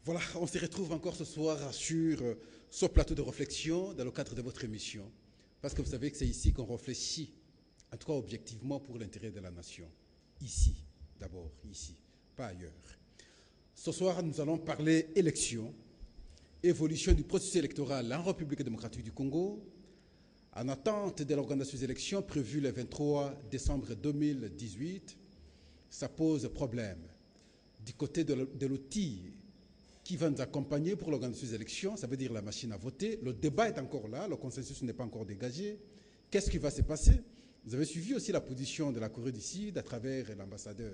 Voilà, on se retrouve encore ce soir sur ce plateau de réflexion dans le cadre de votre émission. Parce que vous savez que c'est ici qu'on réfléchit, en tout cas objectivement pour l'intérêt de la nation. Ici, d'abord, ici, pas ailleurs. Ce soir, nous allons parler élection, évolution du processus électoral en République démocratique du Congo, en attente de l'organisation des élections prévues le 23 décembre 2018. Ça pose problème. Du côté de l'outil qui va nous accompagner pour l'organisation des élections, ça veut dire la machine à voter. Le débat est encore là, le consensus n'est pas encore dégagé. Qu'est-ce qui va se passer? Vous avez suivi aussi la position de la Corée du Sud à travers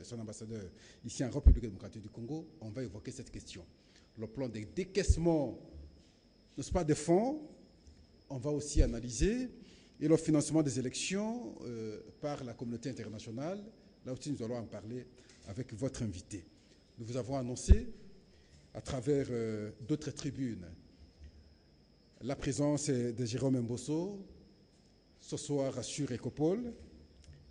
son ambassadeur ici en République démocratique du Congo. On va évoquer cette question. Le plan de décaissement, n'est-ce pas, des fonds, on va aussi analyser, et le financement des élections par la communauté internationale. Là aussi, nous allons en parler avec votre invité. Nous vous avons annoncé à travers d'autres tribunes la présence de Jérôme Mbosso, ce soir sur Ecopole.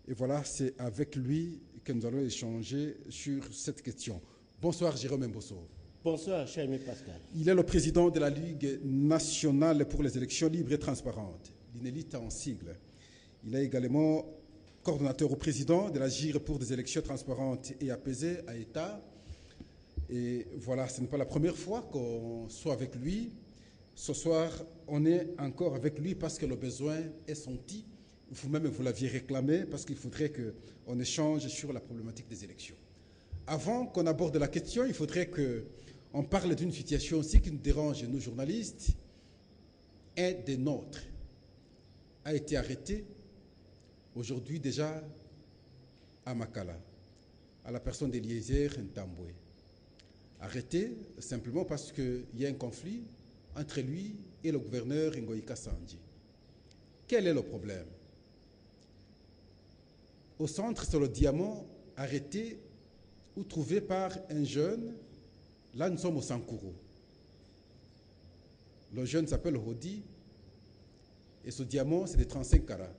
Et voilà, c'est avec lui que nous allons échanger sur cette question. Bonsoir Jérôme Mbosso. Bonsoir, cher ami Pascal. Il est le président de la Ligue nationale pour les élections libres et transparentes, l'INELIT en sigle. Il est également coordonnateur au président de la GIR pour des élections transparentes et apaisées à État. Et voilà, ce n'est pas la première fois qu'on soit avec lui. Ce soir, on est encore avec lui parce que le besoin est senti. Vous-même, vous l'aviez réclamé parce qu'il faudrait qu'on échange sur la problématique des élections. Avant qu'on aborde la question, il faudrait qu'on parle d'une situation aussi qui nous dérange, nous journalistes. Un des nôtres a été arrêté aujourd'hui déjà à Makala, à la personne d'Eliezer Ntambwe. Arrêté simplement parce qu'il y a un conflit entre lui et le gouverneur Ngoïka Sandji. Quel est le problème? Au centre, c'est le diamant arrêté ou trouvé par un jeune. Là, nous sommes au Sankuru. Le jeune s'appelle Hodi et ce diamant, c'est de 35 carats.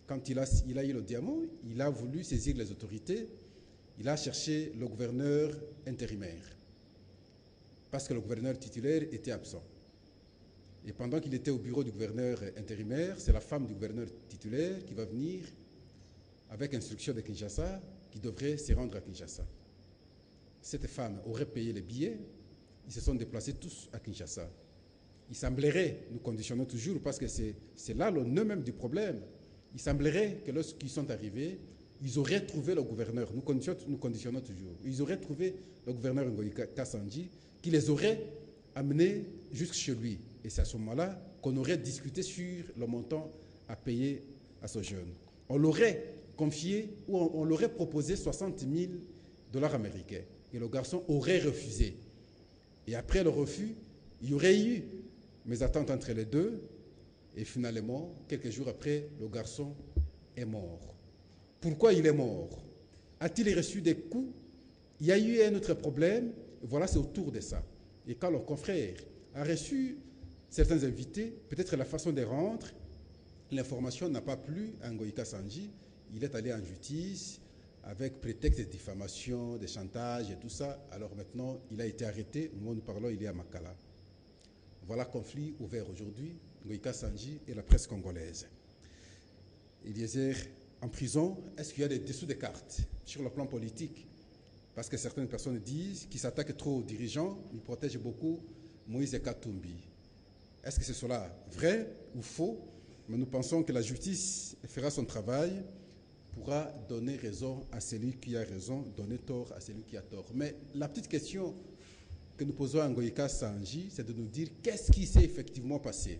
Quand il a eu le diamant, il a voulu saisir les autorités. Il a cherché le gouverneur intérimaire parce que le gouverneur titulaire était absent. Et pendant qu'il était au bureau du gouverneur intérimaire, c'est la femme du gouverneur titulaire qui va venir avec instruction de Kinshasa, qui devrait se rendre à Kinshasa. Cette femme aurait payé les billets, ils se sont déplacés tous à Kinshasa. Il semblerait, nous conditionnons toujours, parce que c'est là le nœud même du problème, il semblerait que lorsqu'ils sont arrivés, ils auraient trouvé le gouverneur, nous conditionnons toujours, ils auraient trouvé le gouverneur Ngoïka Sandji, qui les aurait amenés jusque chez lui. Et c'est à ce moment-là qu'on aurait discuté sur le montant à payer à ce jeune. On l'aurait confié ou on l'aurait proposé 60 000 dollars américains. Et le garçon aurait refusé. Et après le refus, il y aurait eu mes attentes entre les deux. Et finalement, quelques jours après, le garçon est mort. Pourquoi il est mort? A-t-il reçu des coups? Il y a eu un autre problème. Voilà, c'est autour de ça. Et quand le confrère a reçu certains invités, peut-être la façon de rendre, l'information n'a pas plu à Ngoïka Sandji. Il est allé en justice avec prétexte de diffamation, de chantage et tout ça. Alors maintenant, il a été arrêté. Au moment où nous parlons, il est à Makala. Voilà, conflit ouvert aujourd'hui, Ngoïka Sandji et la presse congolaise. Eliezer en prison, est-ce qu'il y a des dessous des cartes sur le plan politique? Parce que certaines personnes disent qu'ils s'attaquent trop aux dirigeants, ils protègent beaucoup Moïse Katumbi. Est-ce que c'est cela vrai ou faux? Mais nous pensons que la justice fera son travail, pourra donner raison à celui qui a raison, donner tort à celui qui a tort. Mais la petite question que nous posons à Ngoïka Sandji, c'est de nous dire qu'est-ce qui s'est effectivement passé?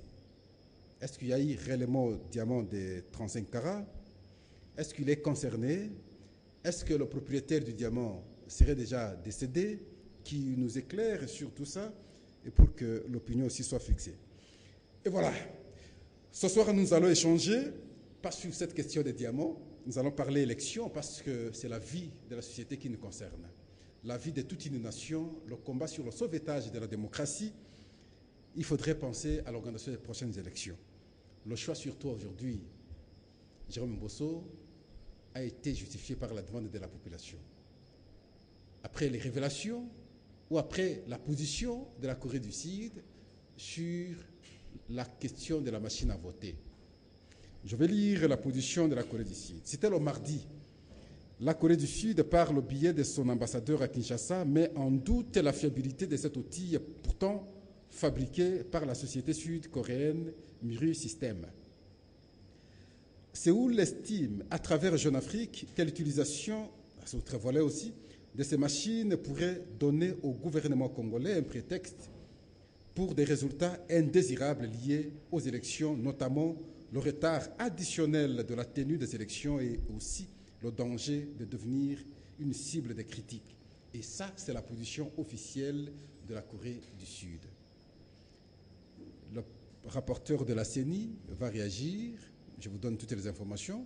Est-ce qu'il y a eu réellement un diamant de 35 carats? Est-ce qu'il est concerné? Est-ce que le propriétaire du diamant serait déjà décédé? Qui nous éclaire sur tout ça et pour que l'opinion aussi soit fixée. Et voilà. Ce soir, nous allons échanger, pas sur cette question des diamants, nous allons parler élection parce que c'est la vie de la société qui nous concerne. La vie de toute une nation, le combat sur le sauvetage de la démocratie. Il faudrait penser à l'organisation des prochaines élections. Le choix surtout aujourd'hui, Jérôme Mbosso, a été justifié par la demande de la population. Après les révélations ou après la position de la Corée du Sud sur la question de la machine à voter. Je vais lire la position de la Corée du Sud. C'était le mardi. La Corée du Sud, par le biais de son ambassadeur à Kinshasa, met en doute la fiabilité de cet outil pourtant fabriqué par la société sud-coréenne Miru System. Séoul estime, à travers Jeune Afrique, que l'utilisation, c'est autre volet aussi, de ces machines pourrait donner au gouvernement congolais un prétexte pour des résultats indésirables liés aux élections, notamment le retard additionnel de la tenue des élections et aussi le danger de devenir une cible de critiques. Et ça, c'est la position officielle de la Corée du Sud. Le rapporteur de la CENI va réagir, je vous donne toutes les informations,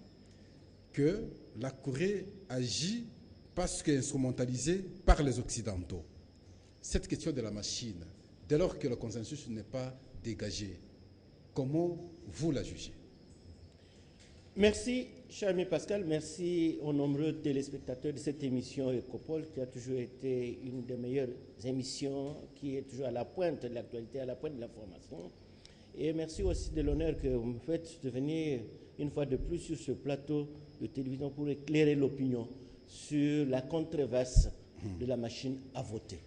que la Corée agit parce qu'elle est instrumentalisée par les Occidentaux. Cette question de la machine, dès lors que le consensus n'est pas dégagé, comment vous la jugez? Merci, cher ami Pascal. Merci aux nombreux téléspectateurs de cette émission Ecopole, qui a toujours été une des meilleures émissions, qui est toujours à la pointe de l'actualité, à la pointe de l'information. Et merci aussi de l'honneur que vous me faites de venir une fois de plus sur ce plateau de télévision pour éclairer l'opinion sur la controverse de la machine à voter.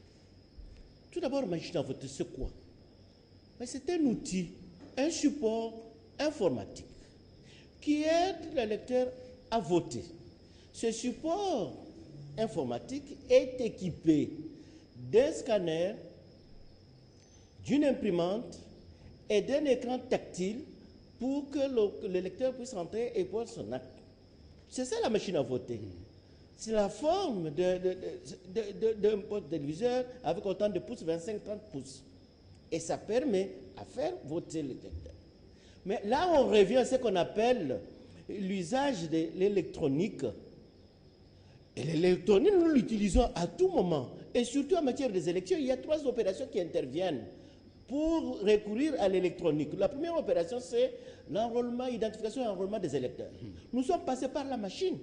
Tout d'abord, la machine à voter, c'est quoi? C'est un outil, un support informatique qui aide l'électeur à voter. Ce support informatique est équipé d'un scanner, d'une imprimante et d'un écran tactile pour que l'électeur puisse entrer et voir son acte. C'est ça la machine à voter. C'est la forme d'un poste téléviseur avec autant de pouces, 25-30 pouces. Et ça permet à faire voter l'électeur. Mais là, on revient à ce qu'on appelle l'usage de l'électronique. Et l'électronique, nous l'utilisons à tout moment. Et surtout en matière des élections, il y a 3 opérations qui interviennent pour recourir à l'électronique. La première opération, c'est l'enrôlement, identification et enrôlement des électeurs. Nous sommes passés par la machine.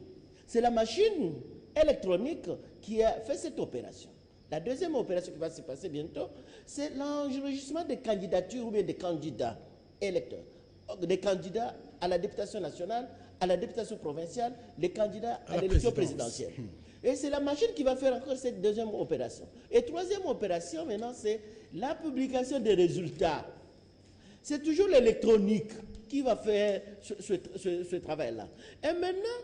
C'est la machine électronique qui a fait cette opération. La deuxième opération qui va se passer bientôt, c'est l'enregistrement des candidatures ou bien des candidats électeurs. Des candidats à la députation nationale, à la députation provinciale, les candidats à l'élection présidentielle. Et c'est la machine qui va faire encore cette deuxième opération. Et troisième opération, maintenant, c'est la publication des résultats. C'est toujours l'électronique qui va faire ce travail-là. Et maintenant,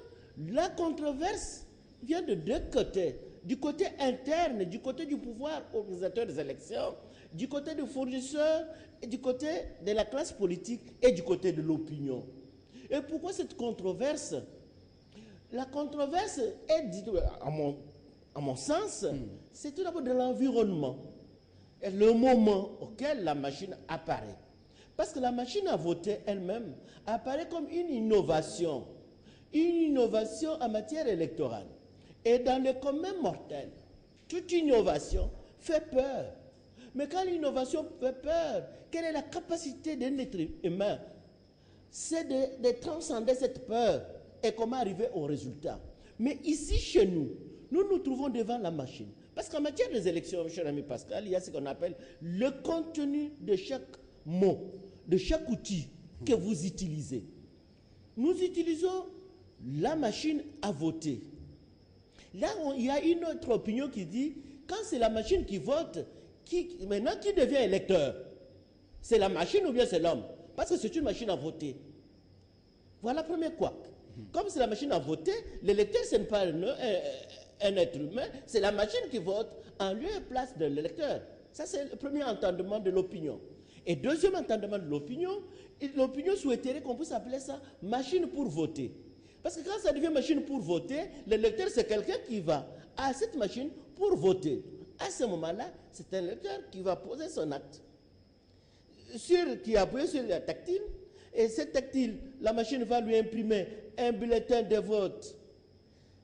la controverse vient de 2 côtés. Du côté interne, du côté du pouvoir organisateur des élections, du côté des fournisseurs, et du côté de la classe politique et du côté de l'opinion. Et pourquoi cette controverse? La controverse est, à mon sens, c'est tout d'abord de l'environnement et le moment auquel la machine apparaît. Parce que la machine à voter elle-même apparaît comme une innovation en matière électorale. Et dans le commun mortel, toute innovation fait peur. Mais quand l'innovation fait peur, quelle est la capacité d'un être humain? C'est de transcender cette peur et comment arriver au résultat. Mais ici, chez nous, nous nous trouvons devant la machine. Parce qu'en matière des élections, cher ami Pascal, il y a ce qu'on appelle le contenu de chaque mot, de chaque outil que vous utilisez. Nous utilisons la machine à voter. Là, il y a une autre opinion qui dit, quand c'est la machine qui vote, maintenant qui devient électeur? C'est la machine ou bien c'est l'homme? Parce que c'est une machine à voter. Voilà le premier couac. Comme c'est la machine à voter, l'électeur, ce n'est pas un être humain, c'est la machine qui vote en lieu et place de l'électeur. Ça, c'est le premier entendement de l'opinion. Et deuxième entendement de l'opinion souhaiterait qu'on puisse appeler ça machine pour voter. Parce que quand ça devient machine pour voter, l'électeur, c'est quelqu'un qui va à cette machine pour voter. À ce moment-là, c'est un électeur qui va poser son acte, qui a appuyé sur la tactile, et cette tactile, la machine va lui imprimer un bulletin de vote.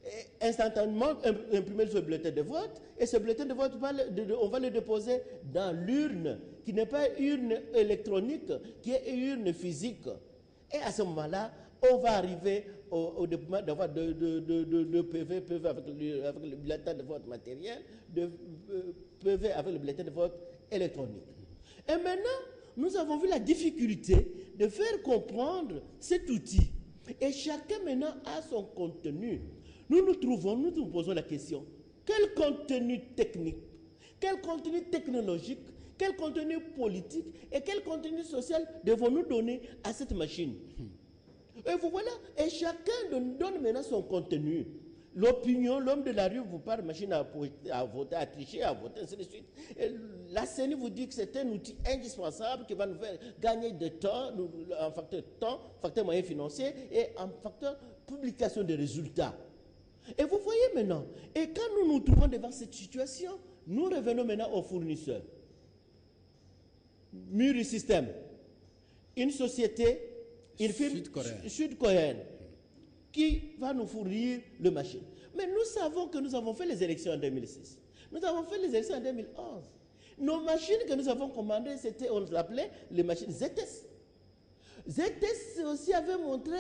Et instantanément, imprimer ce bulletin de vote, et ce bulletin de vote, on va le déposer dans l'urne, qui n'est pas une urne électronique, qui est une urne physique. Et à ce moment-là, on va arriver au déploiement d'avoir de PV avec le bulletin de vote matériel, de PV avec le bulletin de vote électronique. Et maintenant, nous avons vu la difficulté de faire comprendre cet outil. Et chacun maintenant a son contenu. Nous nous posons la question, quel contenu technique, quel contenu technologique, quel contenu politique et quel contenu social devons-nous donner à cette machine? Et vous voilà, et chacun donne maintenant son contenu. L'opinion, l'homme de la rue vous parle machine à voter, à tricher, à voter, ainsi de suite. Et la CENI vous dit que c'est un outil indispensable qui va nous faire gagner de temps, en facteur temps, facteur moyen financier et en facteur publication des résultats. Et vous voyez maintenant, et quand nous nous trouvons devant cette situation, nous revenons maintenant aux fournisseurs. Muri System, une société, une firme sud-coréenne qui va nous fournir le machine. Mais nous savons que nous avons fait les élections en 2006. Nous avons fait les élections en 2011. Nos machines que nous avons commandées, c'était, on les appelait les machines ZS. ZS aussi avait montré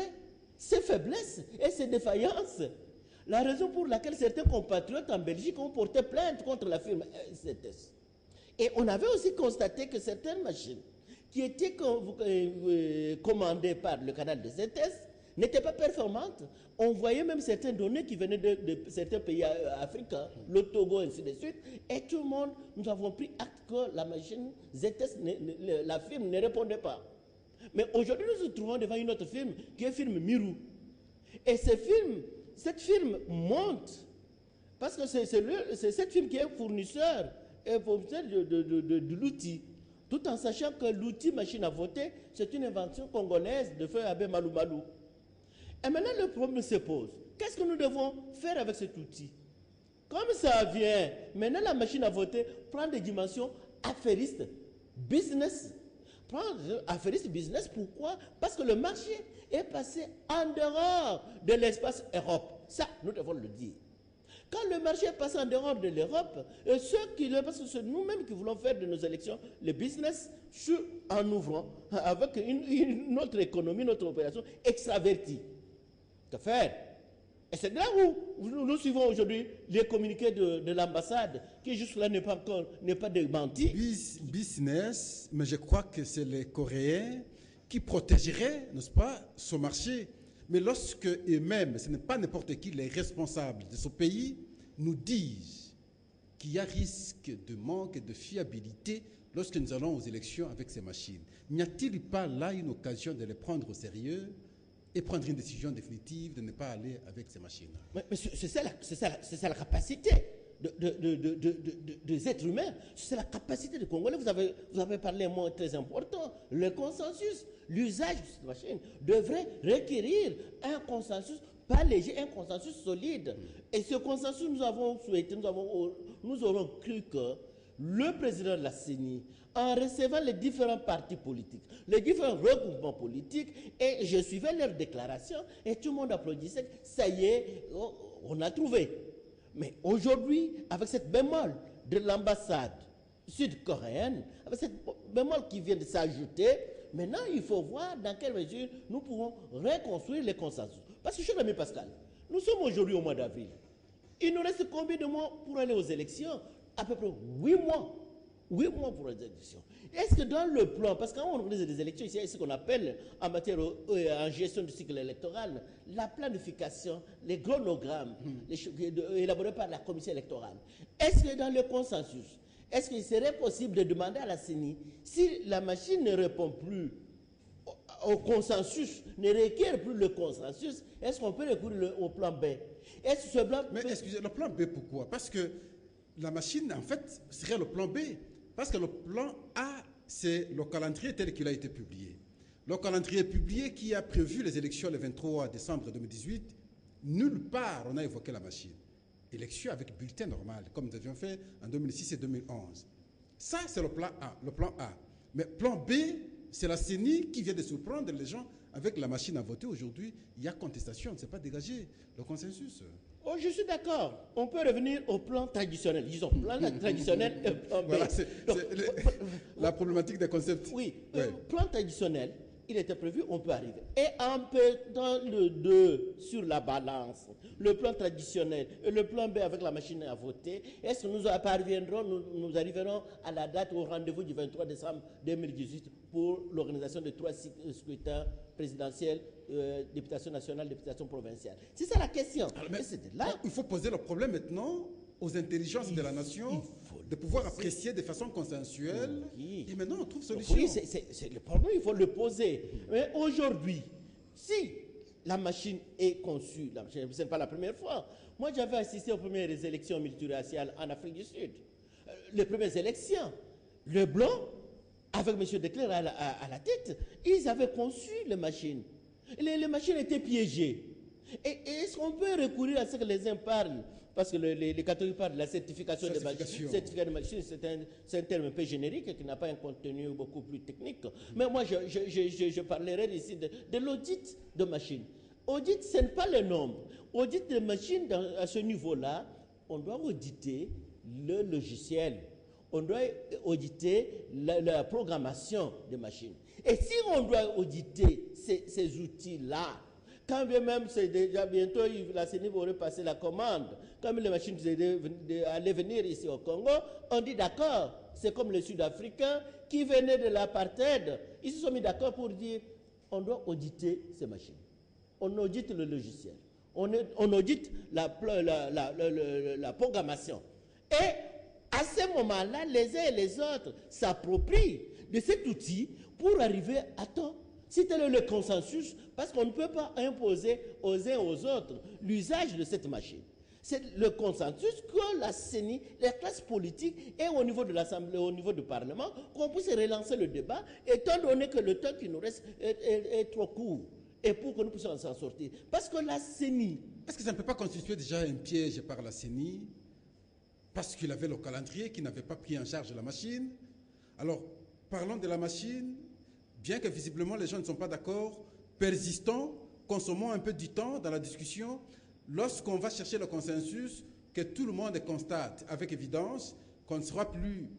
ses faiblesses et ses défaillances. La raison pour laquelle certains compatriotes en Belgique ont porté plainte contre la firme ZS. Et on avait aussi constaté que certaines machines qui étaient commandées par le canal de ZS n'étaient pas performantes. On voyait même certaines données qui venaient de certains pays africains, le Togo, ainsi de suite. Et tout le monde, nous avons pris acte que la machine ZS, la firme ne répondait pas. Mais aujourd'hui, nous nous trouvons devant une autre firme, qui est la firme Miru. Et cette firme monte, parce que c'est cette firme qui est fournisseur de l'outil, tout en sachant que l'outil machine à voter, c'est une invention congolaise de Feu Abbé Malou Malou. Et maintenant, le problème se pose. Qu'est-ce que nous devons faire avec cet outil? Comme ça vient, maintenant la machine à voter prend des dimensions affairistes, business. Affairistes business, pourquoi? Parce que le marché est passé en dehors de l'espace Europe. Ça, nous devons le dire. Quand le marché est passé en dehors de l'Europe, parce que c'est nous-mêmes qui voulons faire de nos élections le business en ouvrant avec une autre économie, notre opération extravertie. Que faire? Et c'est là où nous suivons aujourd'hui les communiqués de l'ambassade, qui jusque-là n'est pas démenti. Business, mais je crois que c'est les Coréens qui protégeraient, n'est-ce pas, son marché. Mais lorsque eux-mêmes, ce n'est pas n'importe qui, les responsables de ce pays, nous disent qu'il y a risque de manque de fiabilité lorsque nous allons aux élections avec ces machines, n'y a-t-il pas là une occasion de les prendre au sérieux et prendre une décision définitive de ne pas aller avec ces machines? Mais c'est ça la capacité des êtres humains, c'est la capacité des Congolais. Vous avez parlé un mot très important, le consensus. L'usage de cette machine devrait requérir un consensus pas léger, un consensus solide. Et ce consensus, nous avons souhaité, nous aurons cru que le président de la CENI, en recevant les différents partis politiques, les différents regroupements politiques, et je suivais leurs déclarations, et tout le monde applaudissait, ça y est, on a trouvé. Mais aujourd'hui, avec cette bémol de l'ambassade sud-coréenne, avec cette bémol qui vient de s'ajouter, maintenant il faut voir dans quelle mesure nous pouvons reconstruire les consensus. Parce que, cher ami Pascal, nous sommes aujourd'hui au mois d'avril. Il nous reste combien de mois pour aller aux élections? À peu près 8 mois. 8 mois pour les élections. Est-ce que dans le plan, parce que quand on organise des élections, il y a ce qu'on appelle en matière en gestion du cycle électoral, la planification, les chronogrammes élaborés par la commission électorale. Est-ce que dans le consensus, est-ce qu'il serait possible de demander à la CENI, si la machine ne répond plus au consensus, ne requiert plus le consensus, est-ce qu'on peut recourir au plan B? Est-ce que ce plan Mais excusez, le plan B, pourquoi? Parce que la machine, en fait, serait le plan B. Parce que le plan A, c'est le calendrier tel qu'il a été publié. Le calendrier publié qui a prévu les élections le 23 décembre 2018, nulle part on a évoqué la machine. Élection avec bulletin normal, comme nous avions fait en 2006 et 2011. Ça, c'est le plan A. Mais plan B, c'est la CENI qui vient de surprendre les gens avec la machine à voter. Aujourd'hui, il y a contestation, on ne s'est pas dégagé le consensus. Oh, je suis d'accord. On peut revenir au plan traditionnel. Disons, plan traditionnel et plan B. Voilà, la problématique des concepts. Oui, plan traditionnel, il était prévu, on peut arriver. Et en mettant le 2 sur la balance, le plan traditionnel et le plan B avec la machine à voter, est-ce que nous parviendrons, nous arriverons à la date au rendez-vous du 23 décembre 2018 pour l'organisation de 3 scrutins présidentiels, députation nationale, députation provinciale? C'est ça la question. Mais là, il faut poser le problème maintenant aux intelligences de la nation de pouvoir apprécier de façon consensuelle. Et maintenant, on trouve solution. Oui, c'est le problème, il faut le poser. Mais aujourd'hui, si la machine est conçue, ce n'est pas la première fois. Moi, j'avais assisté aux premières élections multiraciales en Afrique du Sud. Les premières élections, le blanc, avec M. Declercq à la tête, ils avaient conçu les machines. Les machines étaient piégées. Et est-ce qu'on peut recourir à ce que les uns parlent? Parce que les catholiques parlent de la certification de machines. Certificat de machines, c'est un terme un peu générique qui n'a pas un contenu beaucoup plus technique. Mais moi, je parlerai ici de l'audit de machines. Audit, ce n'est pas le nombre. Audit de machines, à ce niveau-là, on doit auditer le logiciel. On doit auditer la programmation des machines. Et si on doit auditer ces outils-là, quand bien même c'est déjà bientôt, la CENI va repasser la commande, comme les machines allaient venir ici au Congo, on dit d'accord, c'est comme les Sud-Africains qui venaient de l'apartheid, ils se sont mis d'accord pour dire on doit auditer ces machines. On audite le logiciel, on audite la programmation. Et à ce moment-là, les uns et les autres s'approprient de cet outil pour arriver à temps. Si tel est le consensus, parce qu'on ne peut pas imposer aux uns et aux autres l'usage de cette machine. C'est le consensus que la CENI, la classe politique et au niveau de l'Assemblée, au niveau du Parlement, qu'on puisse relancer le débat, étant donné que le temps qui nous reste est trop court. Et pour que nous puissions s'en sortir. Parce que la CENI... Est-ce que ça ne peut pas constituer déjà un piège par la CENI? Parce qu'il avait le calendrier, qui n'avait pas pris en charge la machine. Alors, parlons de la machine. Bien que visiblement les gens ne sont pas d'accord, persistons, consommons un peu du temps dans la discussion. Lorsqu'on va chercher le consensus, que tout le monde constate avec évidence qu'on ne sera plus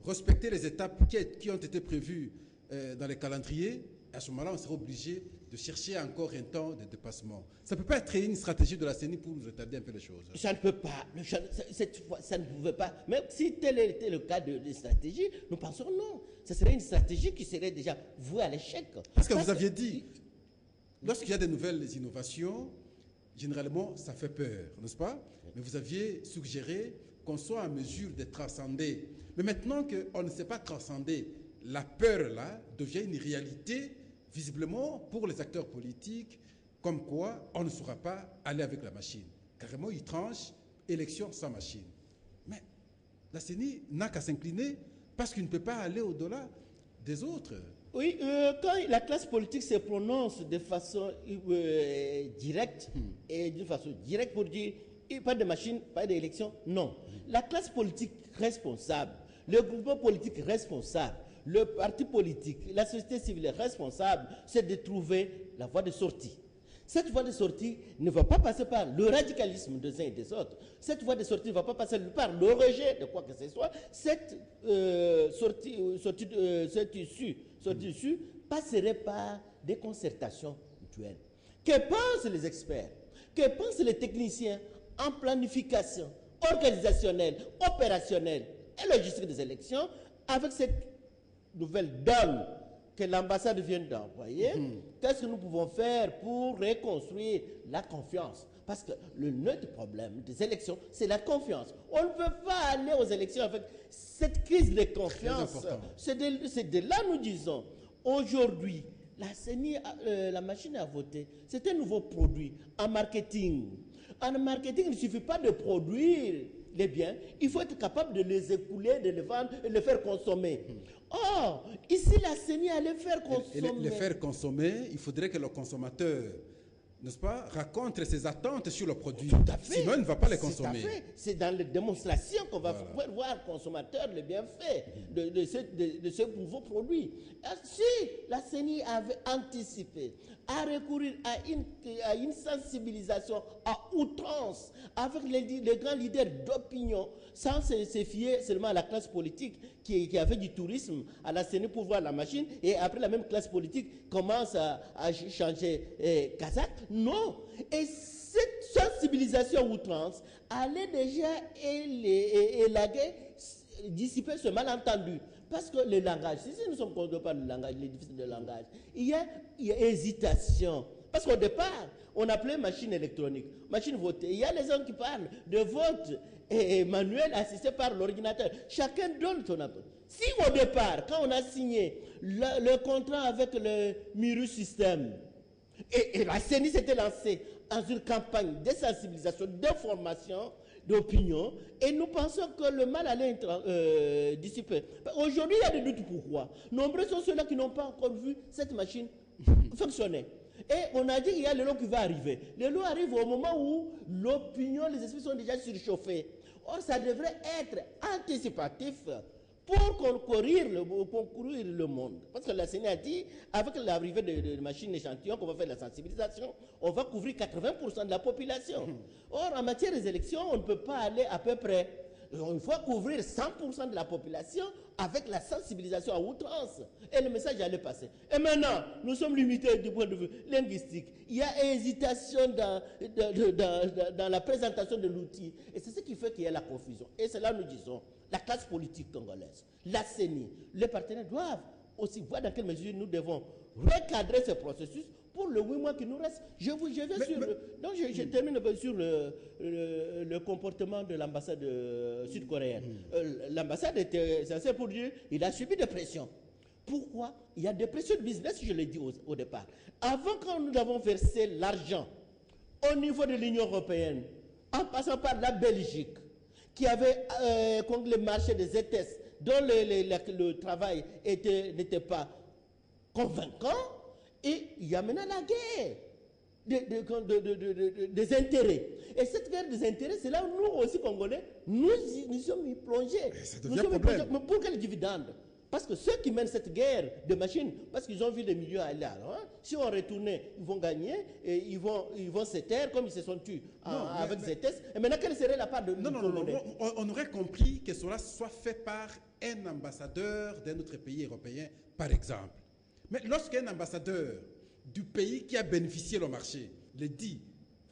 respecter les étapes qui ont été prévues dans les calendriers, à ce moment-là, on sera obligé de chercher encore un temps de dépassement. Ça ne peut pas être une stratégie de la CENI pour nous retarder un peu les choses. Ça ne peut pas. Cette fois, ça ne pouvait pas. Même si tel était le cas de stratégie, nous pensons non. Ce serait une stratégie qui serait déjà vouée à l'échec. Parce que vous aviez dit, lorsqu'il y a de nouvelles innovations, généralement, ça fait peur, n'est-ce pas? Mais vous aviez suggéré qu'on soit en mesure de transcender. Mais maintenant qu'on ne sait pas transcender, la peur, là, devient une réalité, visiblement, pour les acteurs politiques, comme quoi on ne saura pas aller avec la machine. Carrément, ils tranchent élection sans machine. Mais la CENI n'a qu'à s'incliner parce qu'il ne peut pas aller au-delà des autres. Oui, quand la classe politique se prononce de façon directe, et d'une façon directe pour dire pas de machine, pas d'élection, non. La classe politique responsable, le groupe politique responsable, le parti politique, la société civile responsable, c'est de trouver la voie de sortie. Cette voie de sortie ne va pas passer par le radicalisme des uns et des autres. Cette voie de sortie ne va pas passer par le rejet de quoi que ce soit. Cette issue passerait par des concertations mutuelles. Que pensent les experts? Que pensent les techniciens en planification organisationnelle, opérationnelle et logistique des élections avec cette nouvelle donne que l'ambassade vient d'envoyer? Qu'est-ce que nous pouvons faire pour reconstruire la confiance? Parce que le nœud problème des élections, c'est la confiance. On ne peut pas aller aux élections avec cette crise de confiance. C'est de là nous disons, aujourd'hui, la CENI, la machine à voter, c'est un nouveau produit en marketing. En marketing, il ne suffit pas de produire les biens, il faut être capable de les écouler, de les vendre et de les faire consommer. Or, ici, la CENI allait faire consommer. Les faire consommer, il faudrait que le consommateur n'est-ce pas, raconte ses attentes sur le produit. Tout à fait. Sinon, il ne va pas les consommer. Tout à fait. C'est dans les démonstrations qu'on va pouvoir voir le consommateur le bienfait de ce nouveau produit. Si la CENI avait anticipé à recourir à une sensibilisation à outrance avec les grands leaders d'opinion, sans se fier seulement à la classe politique qui a fait du tourisme à la CENI pour voir la machine, et après la même classe politique commence à changer Kazakh. Non. Et cette sensibilisation à outrance allait déjà élaguer, dissiper ce malentendu. Parce que le langage, si nous sommes contre par le langage, l'édifice de langage, il y a hésitation. Parce qu'au départ, on appelait machine électronique, machine votée. Il y a les gens qui parlent de vote manuel assisté par l'ordinateur. Chacun donne son appel. Si au départ, quand on a signé le contrat avec le Miru System, et la CENI s'était lancée dans une campagne de sensibilisation, d'information, d'opinion, et nous pensons que le mal allait être dissipé. Aujourd'hui, il y a des doutes pourquoi. Nombreux sont ceux-là qui n'ont pas encore vu cette machine fonctionner. Et on a dit qu'il y a le lot qui va arriver. Le lot arrive au moment où l'opinion, les esprits sont déjà surchauffés. Or, ça devrait être anticipatif pour concourir le monde. Parce que la CENI a dit, avec l'arrivée de machines échantillons, qu'on va faire la sensibilisation, on va couvrir 80% de la population. Or, en matière des élections, on ne peut pas aller à peu près. Il faut couvrir 100% de la population avec la sensibilisation à outrance. Et le message allait passer. Et maintenant, nous sommes limités du point de vue linguistique. Il y a hésitation dans la présentation de l'outil. Et c'est ce qui fait qu'il y a la confusion. Et c'est là que nous disons, la classe politique congolaise, la CENI, les partenaires doivent aussi voir dans quelle mesure nous devons recadrer ce processus pour le 8 mois qui nous reste. Je termine sur le comportement de l'ambassade sud-coréenne. L'ambassade était censée pour dire il a subi des pressions. Pourquoi? Il y a des pressions de business, je l'ai dit au départ. Avant, quand nous avons versé l'argent au niveau de l'Union européenne, en passant par la Belgique, qui avait contre le marché des ETS, dont le travail n'était pas convaincant, et il y a maintenant la guerre des intérêts. Et cette guerre des intérêts, c'est là où nous aussi, Congolais, nous sommes plongés. Nous sommes plongés. Mais pour quel dividende? Parce que ceux qui mènent cette guerre de machines, parce qu'ils ont vu les millions aller là, hein, si on retournait, ils vont gagner, et ils vont se taire comme ils se sont tués avec ZS. Et maintenant, quelle serait la part de non, on aurait compris que cela soit fait par un ambassadeur d'un autre pays européen, par exemple. Mais lorsqu'un ambassadeur du pays qui a bénéficié le marché le dit,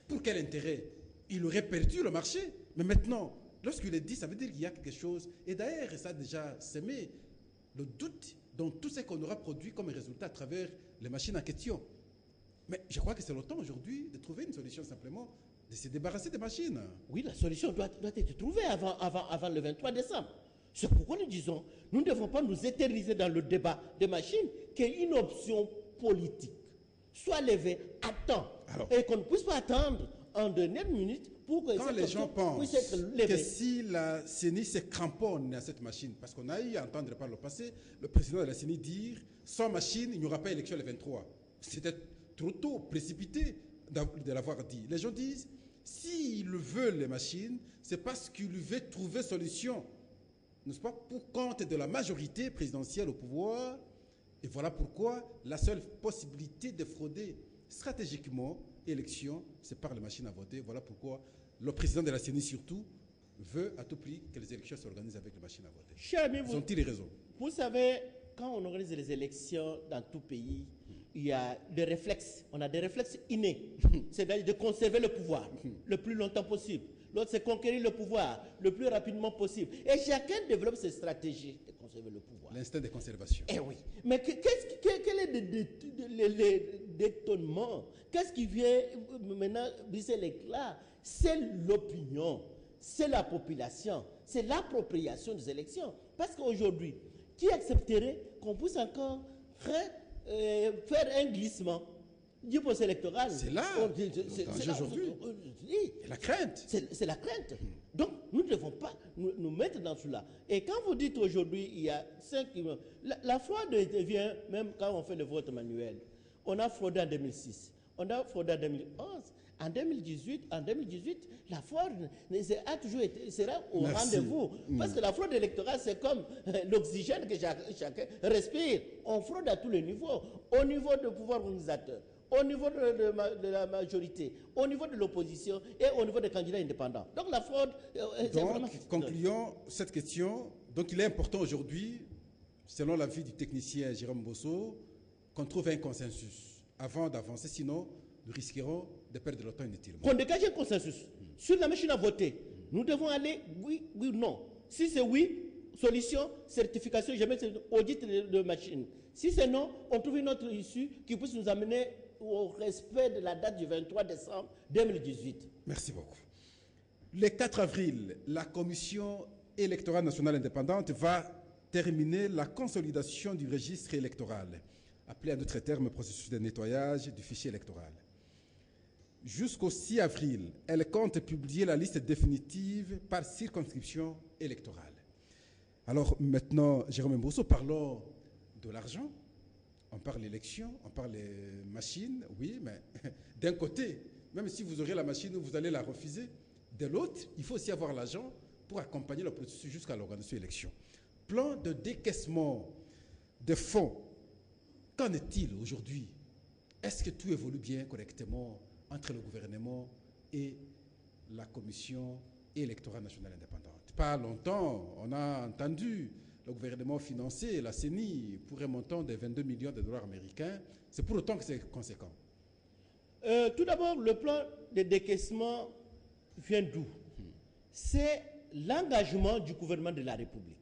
pour quel intérêt? Il aurait perdu le marché. Mais maintenant, lorsqu'il le dit, ça veut dire qu'il y a quelque chose. Et d'ailleurs, ça a déjà semé le doute dans tout ce qu'on aura produit comme résultat à travers les machines en question. Mais je crois que c'est le temps aujourd'hui de trouver une solution simplement, de se débarrasser des machines. Oui, la solution doit être trouvée avant le 23 décembre. C'est pourquoi nous disons, nous ne devons pas nous éterniser dans le débat des machines, qu'une option politique soit levée à temps. Alors, et qu'on ne puisse pas attendre en dernière minute pour que quand les gens pensent que si la CENI se cramponne à cette machine, parce qu'on a eu à entendre par le passé le président de la CENI dire sans machine, il n'y aura pas élection le 23. C'était trop tôt, précipité de l'avoir dit. Les gens disent, s'ils veulent les machines, c'est parce qu'ils veulent trouver solution, n'est-ce pas, pour compte de la majorité présidentielle au pouvoir. Et voilà pourquoi la seule possibilité de frauder stratégiquement l'élection, c'est par les machines à voter. Voilà pourquoi le président de la CENI surtout veut à tout prix que les élections s'organisent avec les machines à voter. Sont-ils les raisons? Vous savez, quand on organise les élections dans tout pays, il y a des réflexes. On a des réflexes innés. C'est-à-dire de conserver le pouvoir le plus longtemps possible. L'autre, c'est conquérir le pouvoir le plus rapidement possible. Et chacun développe ses stratégies de conserver le pouvoir. L'instinct de conservation. Eh oui. Mais quel est le détonnement? Qu'est-ce qui vient maintenant briser l'éclat? C'est l'opinion, c'est la population, c'est l'appropriation des élections. Parce qu'aujourd'hui, qui accepterait qu'on puisse encore faire un glissement du poste électoral? C'est là, aujourd'hui. C'est la crainte. C'est la crainte. Donc, nous ne devons pas nous mettre dans cela. Et quand vous dites aujourd'hui, il y a 5... La fraude vient, même quand on fait le vote manuel. On a fraudé en 2006. on a fraudé en 2011. En 2018, la fraude a toujours été, sera au rendez-vous. Parce que la fraude électorale, c'est comme l'oxygène que chacun respire. On fraude à tous les niveaux. Au niveau du pouvoir organisateur, au niveau de la majorité, au niveau de l'opposition et au niveau des candidats indépendants. Donc la fraude... Donc, concluons cette question. Donc il est important aujourd'hui, selon l'avis du technicien Jérôme Bosso, qu'on trouve un consensus avant d'avancer, sinon nous risquerons de perdre le temps inutilement. Qu'on dégage un consensus sur la machine à voter. Nous devons aller oui ou non. Si c'est oui, solution, certification, jamais audit de machine. Si c'est non, on trouve une autre issue qui puisse nous amener au respect de la date du 23 décembre 2018. Merci beaucoup. Le 4 avril, la Commission électorale nationale indépendante va terminer la consolidation du registre électoral, appelé à d'autres termes processus de nettoyage du fichier électoral. Jusqu'au 6 avril, elle compte publier la liste définitive par circonscription électorale. Alors maintenant, Jérôme Bosso, parlons de l'argent. On parle d'élection, on parle des machines, oui, mais d'un côté, même si vous aurez la machine, vous allez la refuser. De l'autre, il faut aussi avoir l'argent pour accompagner le processus jusqu'à l'organisation de l'élection. Plan de décaissement de fonds. Qu'en est-il aujourd'hui? Est-ce que tout évolue bien, correctement entre le gouvernement et la Commission électorale nationale indépendante? Pas longtemps, on a entendu le gouvernement financer la CENI pour un montant de 22 millions de dollars américains. C'est pour autant que c'est conséquent. Tout d'abord, le plan de décaissement vient d'où? C'est l'engagement du gouvernement de la République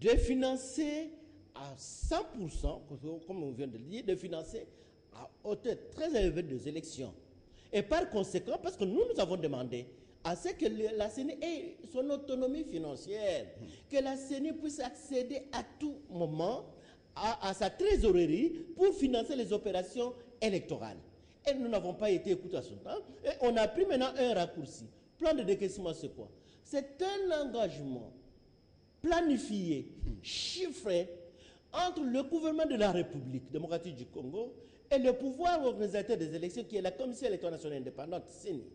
de financer à 100%, comme on vient de le dire, de financer à hauteur très élevée des élections. Et par conséquent, parce que nous avons demandé à ce que la CENI ait son autonomie financière, que la CENI puisse accéder à tout moment à sa trésorerie pour financer les opérations électorales. Et nous n'avons pas été écoutés à ce temps. Et on a pris maintenant un raccourci. Plan de décaissement, c'est quoi? C'est un engagement planifié, chiffré, entre le gouvernement de la République démocratique du Congo et le pouvoir organisateur des élections, qui est la Commission électorale nationale indépendante, CENI.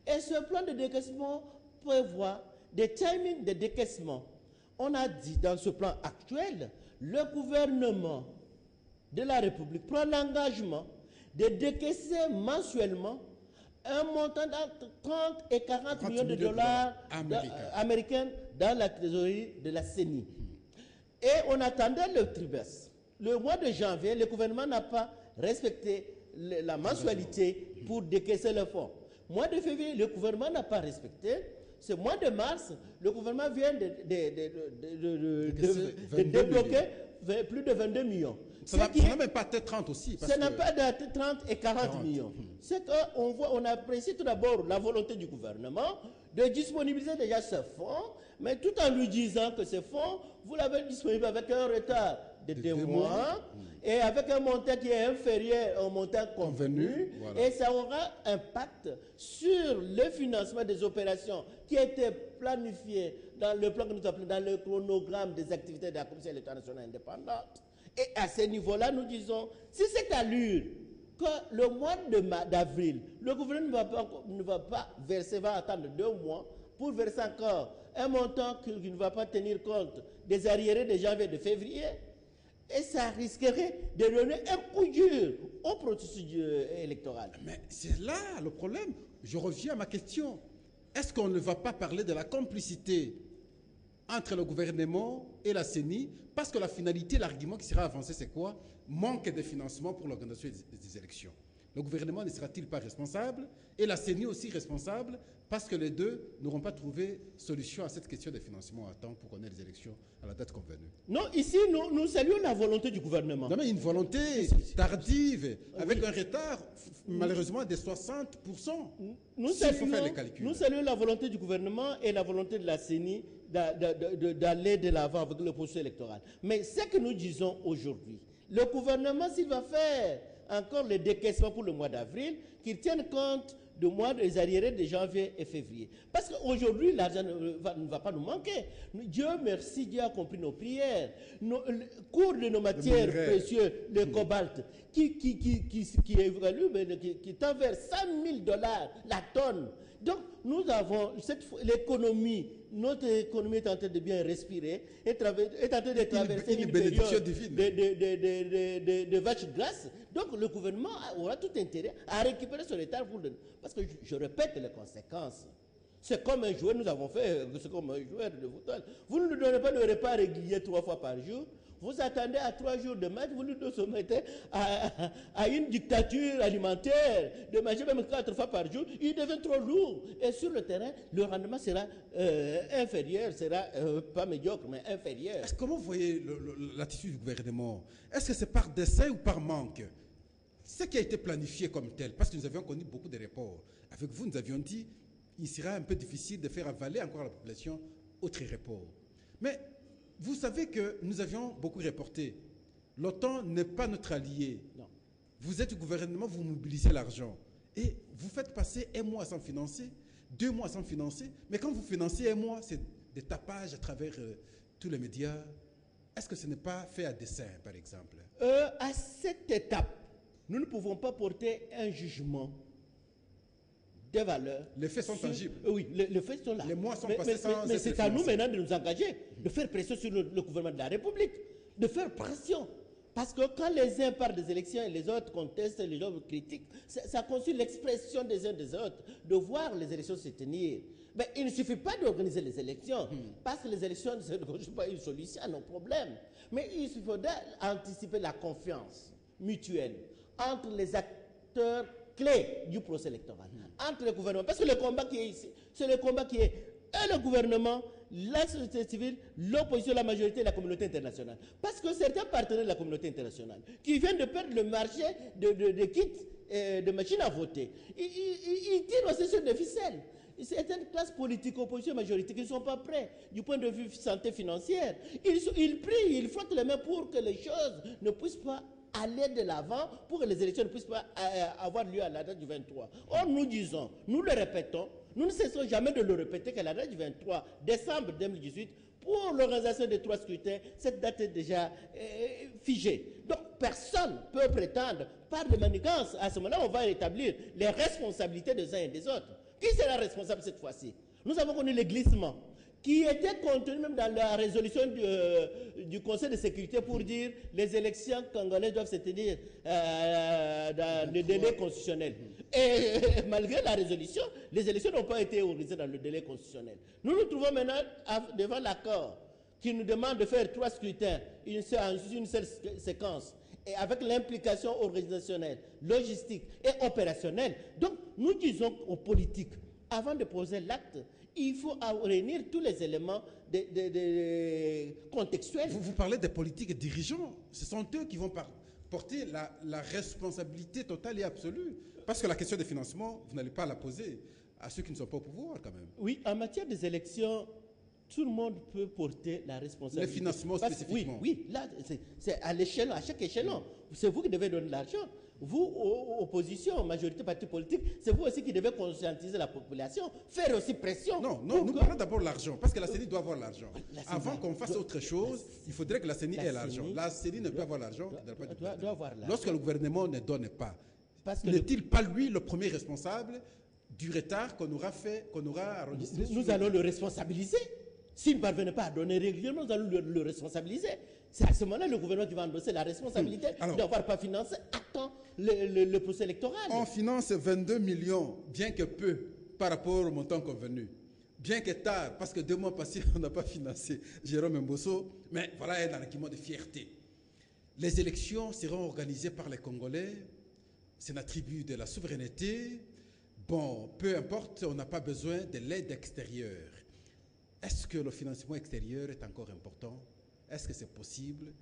Et ce plan de décaissement prévoit des timings de décaissement. On a dit dans ce plan actuel, le gouvernement de la République prend l'engagement de décaisser mensuellement un montant d'entre 30 et 40 millions de dollars américains dans la trésorerie de la CENI. Et on attendait le trimestre. Le mois de janvier, le gouvernement n'a pas respecté la mensualité pour décaisser le fonds. Mois de février, le gouvernement n'a pas respecté. Ce mois de mars, le gouvernement vient de débloquer plus de 22 millions. Ça n'a même pas été 30 aussi. Ça n'a pas été 30 et 40 millions. C'est qu'on voit, on apprécie tout d'abord la volonté du gouvernement de disponibiliser déjà ce fonds, mais tout en lui disant que ce fonds, vous l'avez disponible avec un retard de 2 mois et avec un montant qui est inférieur au montant convenu. Voilà. Et ça aura impact sur le financement des opérations qui étaient planifiées dans le plan que nous appelons dans le chronogramme des activités de la Commission électorale nationale indépendante. Et à ce niveau-là, nous disons, si cette allure que le mois d'avril, le gouvernement ne va pas verser, va attendre 2 mois pour verser encore un montant qui ne va pas tenir compte des arriérés de janvier et de février, et ça risquerait de donner un coup dur au processus électoral. Mais c'est là le problème. Je reviens à ma question. Est-ce qu'on ne va pas parler de la complicité entre le gouvernement et la CENI, parce que la finalité, l'argument qui sera avancé, c'est quoi? Manque de financement pour l'organisation des élections. Le gouvernement ne sera-t-il pas responsable? Et la CENI aussi responsable, parce que les deux n'auront pas trouvé solution à cette question de financement à temps pour connaître les élections à la date convenue. Non, ici, nous saluons la volonté du gouvernement. Non, mais une volonté tardive, avec un retard, malheureusement, de 60%. Nous saluons la volonté du gouvernement et la volonté de la CENI d'aller de l'avant avec le processus électoral. Mais ce que nous disons aujourd'hui, le gouvernement, s'il va faire encore le décaissement pour le mois d'avril, qu'il tienne compte mois des arriérés de janvier et février. Parce qu'aujourd'hui, l'argent ne va pas nous manquer. Dieu merci, Dieu a compris nos prières. Le cours de nos matières précieuses, le cobalt, qui évalue, qui tend vers $100 000 la tonne. Donc, nous avons l'économie, notre économie est en train de bien respirer, est en train de traverser une période de vache grasse. Donc, le gouvernement aura tout intérêt à récupérer son retard parce que je répète les conséquences. C'est comme un joueur, nous avons fait, c'est comme un joueur de football. Vous ne nous donnez pas de repas régulier 3 fois par jour. Vous attendez à 3 jours de match, vous nous soumettez à une dictature alimentaire, de manger même 4 fois par jour, il devient trop lourd. Et sur le terrain, le rendement sera inférieur, sera pas médiocre, mais inférieur. Comment vous voyez l'attitude du gouvernement? Est-ce que c'est par dessein ou par manque? Ce qui a été planifié comme tel, parce que nous avions connu beaucoup de reports. Avec vous, nous avions dit il sera un peu difficile de faire avaler encore à la population autre report. Mais vous savez que nous avions beaucoup reporté. L'OTAN n'est pas notre allié. Non. Vous êtes au gouvernement, vous mobilisez l'argent. Et vous faites passer 1 mois sans financer, 2 mois sans financer. Mais quand vous financez 1 mois, c'est des tapages à travers tous les médias. Est-ce que ce n'est pas fait à dessein, par exemple? À cette étape, nous ne pouvons pas porter un jugement des valeurs. Les faits sont tangibles. Oui, les faits sont là. Les mois sont passés sans... Mais c'est à nous maintenant de nous engager, de faire pression sur le gouvernement de la République, de faire pression. Parce que quand les uns parlent des élections et les autres contestent, les autres critiquent, ça constitue l'expression des uns des autres, de voir les élections se tenir. Mais il ne suffit pas d'organiser les élections, parce que les élections ne sont pas une solution à nos problèmes. Mais il faudra anticiper la confiance mutuelle entre les acteurs clé du procès électoral, entre le gouvernement, parce que le combat qui est ici, c'est le combat qui est le gouvernement, la société civile, l'opposition, la majorité et la communauté internationale. Parce que certains partenaires de la communauté internationale, qui viennent de perdre le marché de kits, de machines à voter, ils tirent aussi sur des ficelles. Certaines classes politiques, opposition, majorité, qui ne sont pas prêts du point de vue santé financière. Ils prient, ils frottent les mains pour que les choses ne puissent pas aller de l'avant, pour que les élections ne puissent pas avoir lieu à la date du 23. Or, nous disons, nous le répétons, nous ne cessons jamais de le répéter qu'à la date du 23 décembre 2018, pour l'organisation des 3 scrutins, cette date est déjà figée. Donc, personne ne peut prétendre, par des manigances, à ce moment-là, on va établir les responsabilités des uns et des autres. Qui sera responsable cette fois-ci? Nous avons connu les glissements qui était contenu même dans la résolution du Conseil de sécurité pour dire les élections congolaises doivent se tenir dans le délai constitutionnel. Et malgré la résolution, les élections n'ont pas été organisées dans le délai constitutionnel. Nous nous trouvons maintenant devant l'accord qui nous demande de faire 3 scrutins, une seule séquence, et avec l'implication organisationnelle, logistique et opérationnelle. Donc, nous disons aux politiques, avant de poser l'acte, il faut réunir tous les éléments contextuels. Vous parlez des politiques et dirigeants. Ce sont eux qui vont porter la responsabilité totale et absolue. Parce que la question des financements, vous n'allez pas la poser à ceux qui ne sont pas au pouvoir quand même. Oui, en matière des élections, tout le monde peut porter la responsabilité. Les financements spécifiquement. Oui, là, c'est à l'échelon, à chaque échelon. C'est vous qui devez donner l'argent. Vous, opposition, majorité, parti politique, c'est vous aussi qui devez conscientiser la population, faire aussi pression. Non, nous parlons d'abord de l'argent, parce que la CENI doit avoir l'argent. Avant qu'on fasse autre chose, il faudrait que la CENI ait l'argent. La CENI ne peut avoir l'argent. Doit avoir l'argent. Lorsque le gouvernement ne donne pas, n'est-il pas lui le premier responsable du retard qu'on aura enregistré? Nous allons le responsabiliser. S'il ne parvenait pas à donner régulièrement, nous allons le responsabiliser. C'est à ce moment-là le gouvernement qui va endosser la responsabilité d'avoir pas financé à temps le procès électoral. On finance 22 millions, bien que peu, par rapport au montant convenu. Bien que tard, parce que 2 mois passés, on n'a pas financé Jérôme Mbosso. Mais voilà un argument de fierté. Les élections seront organisées par les Congolais. C'est un attribut de la souveraineté. Bon, peu importe, on n'a pas besoin de l'aide extérieure. Est-ce que le financement extérieur est encore important? Est-ce que c'est possible?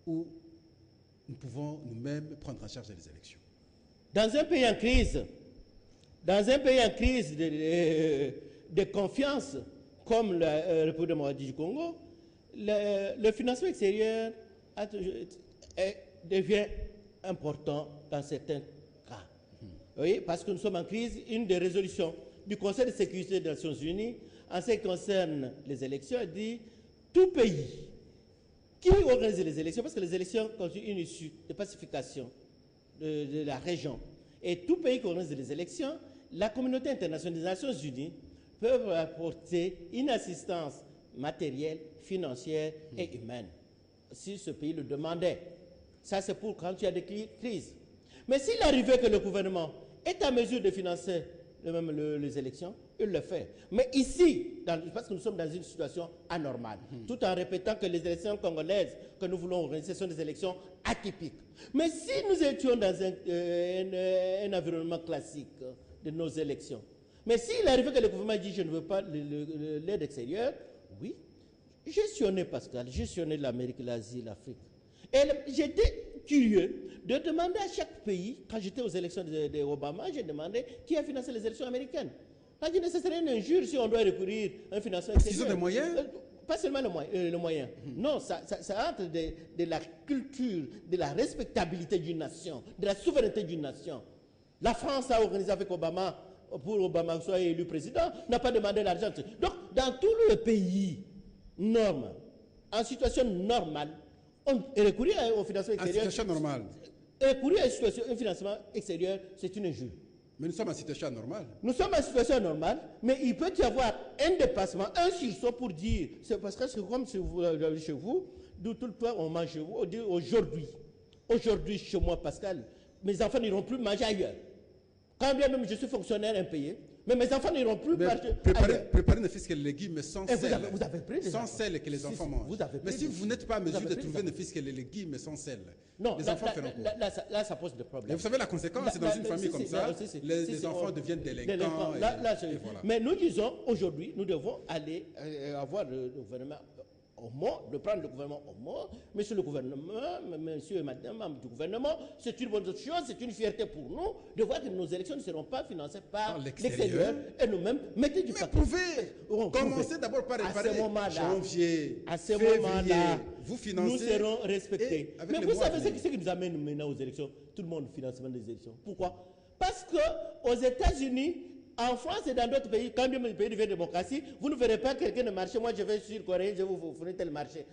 Ou nous pouvons nous-mêmes prendre en charge les élections? Dans un pays en crise, de confiance, comme la République démocratique du Congo, le financement extérieur devient important dans certains cas. Oui, parce que nous sommes en crise. Une des résolutions du Conseil de sécurité des Nations Unies, en ce qui concerne les élections, dit tout pays qui organise les élections, parce que les élections constituent une issue de pacification de la région. Et tout pays qui organise les élections, la communauté internationale des Nations Unies peut apporter une assistance matérielle, financière et humaine, si ce pays le demandait. Ça, c'est pour quand il y a des crises. Mais s'il arrivait que le gouvernement est en mesure de financer les élections, il le fait. Mais ici, parce que nous sommes dans une situation anormale, tout en répétant que les élections congolaises que nous voulons organiser sont des élections atypiques. Mais si nous étions dans un environnement classique de nos élections, mais s'il arrivait que le gouvernement dit je ne veux pas l'aide extérieure, oui, gestionner Pascal, gestionner l'Amérique, l'Asie, l'Afrique. Et j'étais curieux de demander à chaque pays, quand j'étais aux élections d'Obama, j'ai demandé qui a financé les élections américaines. J'ai dit, ce serait une injure si on doit recourir à un financement extérieur. Ils ont des moyens Pas seulement le moyen. Non, ça entre de la culture, de la respectabilité d'une nation, de la souveraineté d'une nation. La France a organisé avec Obama, pour Obama soit élu président, n'a pas demandé l'argent. Donc, dans tout le pays normal, en situation normale, on recourir au financement extérieur. En situation normale. Recourir à un financement extérieur, c'est une injure. Mais nous sommes en situation anormale. Nous sommes en situation normale, mais il peut y avoir un dépassement, un sursaut pour dire, c'est parce que c'est comme chez vous, d'où tout le temps on mange chez vous, on dit aujourd'hui chez moi Pascal, mes enfants n'iront plus manger ailleurs. Quand bien même je suis fonctionnaire impayé, mais mes enfants n'iront plus manger ailleurs. Préparer ne fût-ce que les légumes, mais sans sel. Vous avez pris sans sel que les enfants mangent. Mais si vous n'êtes pas en mesure de trouver ne fût-ce que les légumes, mais sans sel, non, les enfants feront quoi? Là, ça pose des problèmes. Et vous savez, la conséquence, c'est dans une famille comme ça, les enfants deviennent délinquants. Voilà. Mais nous disons, aujourd'hui, nous devons aller avoir le gouvernement au mot, de prendre le gouvernement au mot. Monsieur le gouvernement, monsieur et madame membres du gouvernement, c'est une bonne chose, c'est une fierté pour nous de voir que nos élections ne seront pas financées par l'extérieur et nous-mêmes mettez du paquet. Commencez d'abord par réparer janvier, février, vous financez. Nous serons respectés. Mais vous savez ce qui nous amène maintenant aux élections? Tout le monde financement des élections. Pourquoi? Parce qu'aux États-Unis, en France et dans d'autres pays, quand même le pays devient démocratie, vous ne verrez pas quelqu'un de marché. Moi, je vais sur Corée, je vais vous fournir tel marché.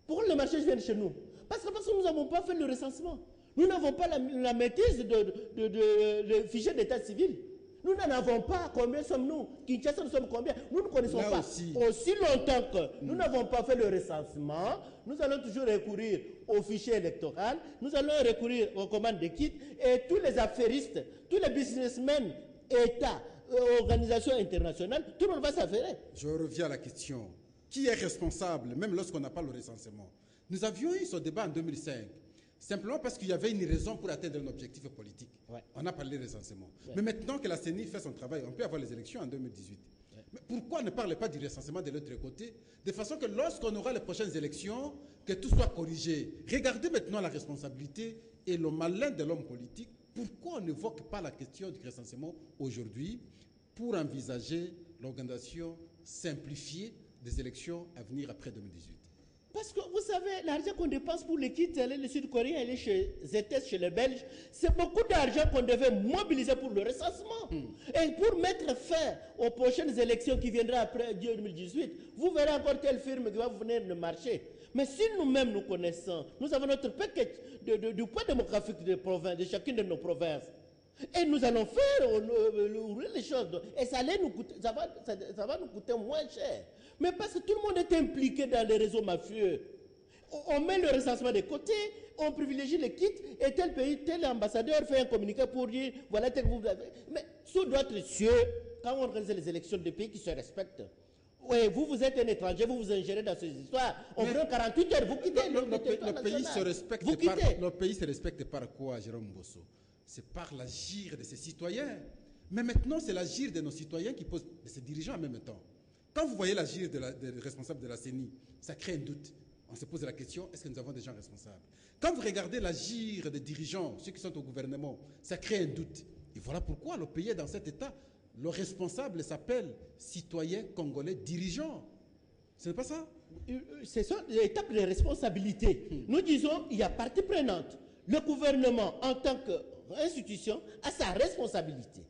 Pourquoi le marché vient de chez nous? Parce que nous n'avons pas fait le recensement. Nous n'avons pas la maîtrise de fichier d'état civil. Nous n'en avons pas. Combien sommes-nous? Kinshasa, nous sommes combien? Nous ne connaissons pas. Aussi longtemps que nous n'avons pas fait le recensement, nous allons toujours recourir au fichier électoral, nous allons recourir aux commandes de kits et tous les affairistes, tous les businessmen, États, organisations internationales, tout le monde va s'affairer. Je reviens à la question. Qui est responsable, même lorsqu'on n'a pas le recensement? Nous avions eu ce débat en 2005, simplement parce qu'il y avait une raison pour atteindre un objectif politique. Ouais. On a parlé de recensement. Ouais. Mais maintenant que la CENI fait son travail, on peut avoir les élections en 2018. Ouais. Mais pourquoi ne parler pas du recensement de l'autre côté, de façon que lorsqu'on aura les prochaines élections, que tout soit corrigé? Regardez maintenant la responsabilité et le malin de l'homme politique. Pourquoi on n'évoque pas la question du recensement aujourd'hui pour envisager l'organisation simplifiée des élections à venir après 2018? Parce que vous savez, l'argent qu'on dépense pour les kits, les Sud-Coréens, aller chez ZS, chez les Belges, c'est beaucoup d'argent qu'on devait mobiliser pour le recensement. Et pour mettre fin aux prochaines élections qui viendront après 2018, vous verrez encore telle firme qui va venir le marché. Mais si nous-mêmes nous connaissons, nous avons notre paquet du poids démographique de chacune de nos provinces. Et nous allons faire les choses. Et ça va nous coûter moins cher. Mais parce que tout le monde est impliqué dans les réseaux mafieux. On met le recensement de côté, on privilégie les kits, et tel pays, tel ambassadeur fait un communiqué pour dire, voilà tel que vous avez. Mais sous d'autres cieux, quand on organise les élections des pays qui se respectent, oui, vous êtes un étranger, vous vous ingérez dans ces histoires. On prend 48 heures, vous quittez le pays se respecte le pays se respecte par quoi, Jérôme Bosso? C'est par l'agir de ses citoyens. Mais maintenant, c'est l'agir de nos citoyens qui pose, de ses dirigeants en même temps. Quand vous voyez l'agir des responsables de la CENI, ça crée un doute. On se pose la question, est-ce que nous avons des gens responsables? Quand vous regardez l'agir des dirigeants, ceux qui sont au gouvernement, ça crée un doute. Et voilà pourquoi le pays est dans cet état. Le responsable s'appelle citoyen congolais dirigeant. Ce n'est pas ça? C'est ça, l'étape de responsabilité. Nous disons, il y a partie prenante. Le gouvernement, en tant que institution a sa responsabilité.